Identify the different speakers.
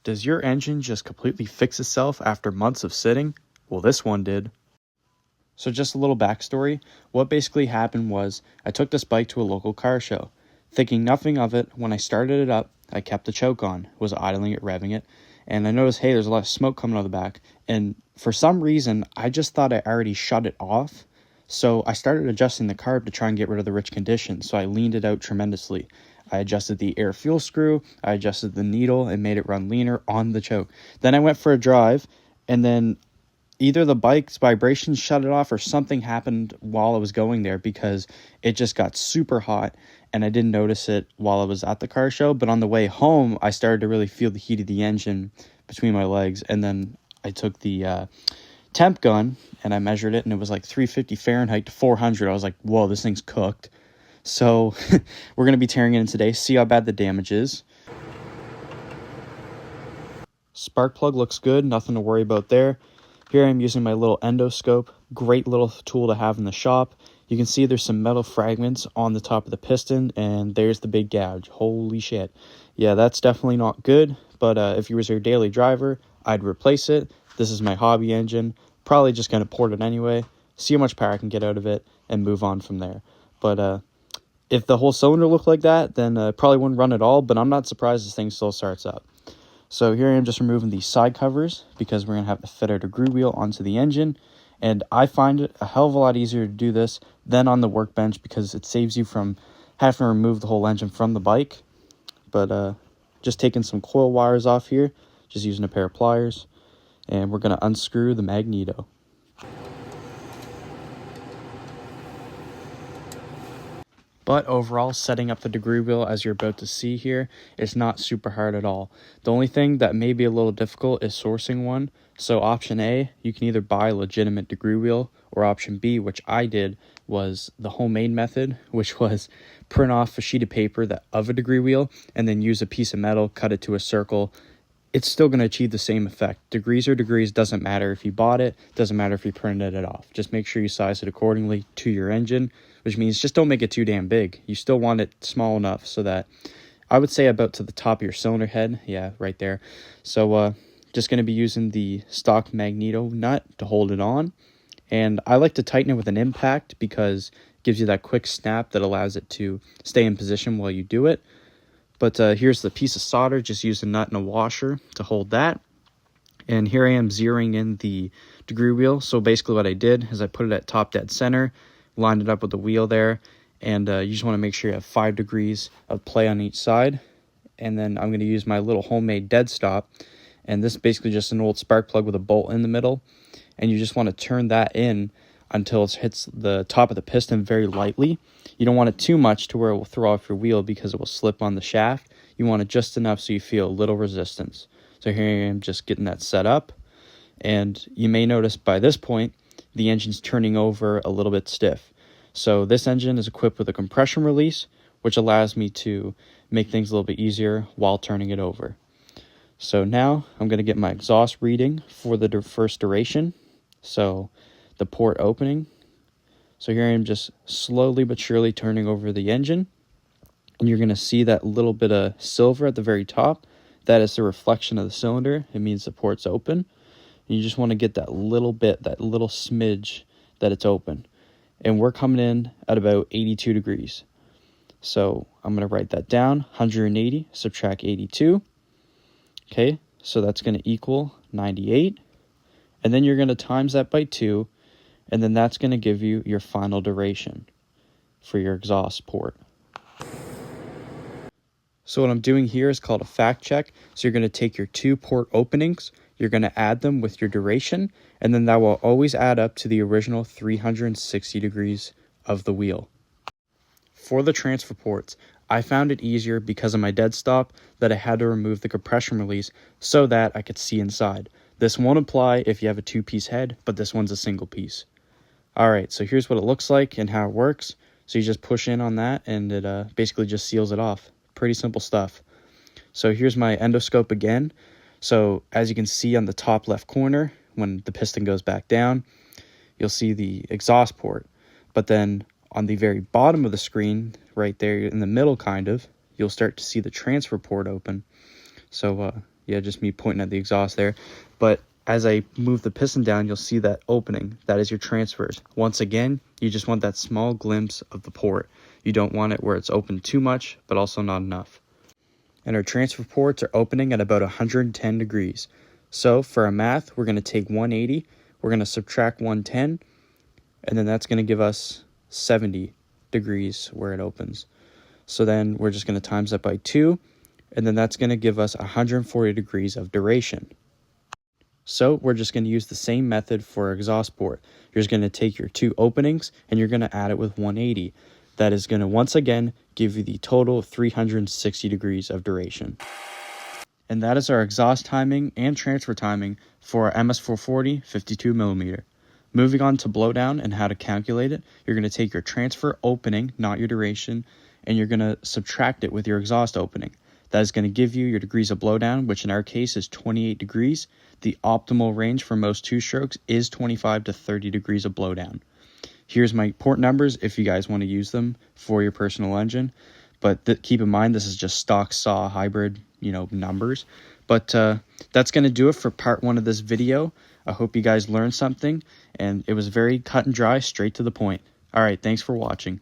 Speaker 1: Does your engine just completely fix itself after months of sitting? Well, this one did. So just a little backstory. What basically happened was I took this bike to a local car show. Thinking nothing of it, when I started it up, I kept the choke on, was idling it, revving it, and I noticed, hey, there's a lot of smoke coming out of the back. And for some reason, I just thought I already shut it off. So I started adjusting the carb to try and get rid of the rich conditions. So I leaned it out tremendously. I adjusted the air fuel screw, I adjusted the needle, and made it run leaner on the choke. Then I went for a drive, and then either the bike's vibrations shut it off or something happened while I was going there because it just got super hot, and I didn't notice it while I was at the car show. But on the way home, I started to really feel the heat of the engine between my legs, and then I took the temp gun, and I measured it, and it was like 350 Fahrenheit to 400. I was like, whoa, this thing's cooked. So we're going to be tearing it in today, see how bad the damage is. Spark plug looks good, nothing to worry about there. Here I'm using my little endoscope, great little tool to have in the shop. You can see there's some metal fragments on the top of the piston, and there's the big gouge. Holy shit. Yeah, that's definitely not good, but if you was your daily driver, I'd replace it. This is my hobby engine. Probably just going to port it anyway, see how much power I can get out of it, and move on from there. But if the whole cylinder looked like that, then probably wouldn't run at all, but I'm not surprised this thing still starts up. So here I am just removing these side covers because we're going to have to fit our degree wheel onto the engine. And I find it a hell of a lot easier to do this than on the workbench because it saves you from having to remove the whole engine from the bike. But just taking some coil wires off here, just using a pair of pliers, and we're going to unscrew the magneto. But overall, setting up the degree wheel, as you're about to see here, is not super hard at all. The only thing that may be a little difficult is sourcing one. So option A, you can either buy a legitimate degree wheel, or option B, which I did, was the homemade method, which was print off a sheet of paper of a degree wheel and then use a piece of metal, cut it to a circle. It's still going to achieve the same effect. Degrees are degrees, doesn't matter if you bought it, doesn't matter if you printed it off. Just make sure you size it accordingly to your engine, which means just don't make it too damn big. You still want it small enough so that, I would say about to the top of your cylinder head. Yeah, right there. So just going to be using the stock magneto nut to hold it on. And I like to tighten it with an impact because it gives you that quick snap that allows it to stay in position while you do it. But here's the piece of solder, just use a nut and a washer to hold that. And here I am zeroing in the degree wheel. So basically what I did is I put it at top dead center, lined it up with the wheel there, and you just want to make sure you have 5 degrees of play on each side. And then I'm going to use my little homemade dead stop, and this is basically just an old spark plug with a bolt in the middle, and you just want to turn that in until it hits the top of the piston very lightly. You don't want it too much to where it will throw off your wheel because it will slip on the shaft. You want it just enough so you feel a little resistance. So here I am just getting that set up, and you may notice by this point the engine's turning over a little bit stiff. So this engine is equipped with a compression release, which allows me to make things a little bit easier while turning it over. So now I'm going to get my exhaust reading for the first duration. So the port opening. So here I am just slowly but surely turning over the engine. And you're going to see that little bit of silver at the very top. That is the reflection of the cylinder. It means the port's open. And you just want to get that little bit, that little smidge that it's open. And we're coming in at about 82 degrees. So I'm going to write that down. 180, subtract 82. Okay, so that's going to equal 98. And then you're going to times that by 2. And then that's going to give you your final duration for your exhaust port. So what I'm doing here is called a fact check. So you're going to take your 2 port openings, you're going to add them with your duration, and then that will always add up to the original 360 degrees of the wheel. For the transfer ports, I found it easier because of my dead stop that I had to remove the compression release so that I could see inside. This won't apply if you have a 2-piece head, but this one's a single piece. Alright, so here's what it looks like and how it works. So you just push in on that and it basically just seals it off. Pretty simple stuff. So here's my endoscope again. So as you can see on the top left corner, when the piston goes back down, you'll see the exhaust port. But then on the very bottom of the screen, right there in the middle kind of, you'll start to see the transfer port open. So yeah, just me pointing at the exhaust there. But as I move the piston down, you'll see that opening. That is your transfers. Once again, you just want that small glimpse of the port. You don't want it where it's open too much, but also not enough. And our transfer ports are opening at about 110 degrees. So for our math, we're going to take 180, we're going to subtract 110, and then that's going to give us 70 degrees where it opens. So then we're just going to times that by 2, and then that's going to give us 140 degrees of duration. So we're just going to use the same method for our exhaust port. You're just going to take your 2 openings and you're going to add it with 180. That is going to once again give you the total of 360 degrees of duration. And that is our exhaust timing and transfer timing for our MS440 52mm. Moving on to blowdown and how to calculate it, you're going to take your transfer opening, not your duration, and you're going to subtract it with your exhaust opening. That is going to give you your degrees of blowdown, which in our case is 28 degrees. The optimal range for most 2-strokes is 25 to 30 degrees of blowdown. Here's my port numbers if you guys want to use them for your personal engine. But keep in mind, this is just stock SAW hybrid, numbers. But that's going to do it for part 1 of this video. I hope you guys learned something, and it was very cut and dry, straight to the point. All right, thanks for watching.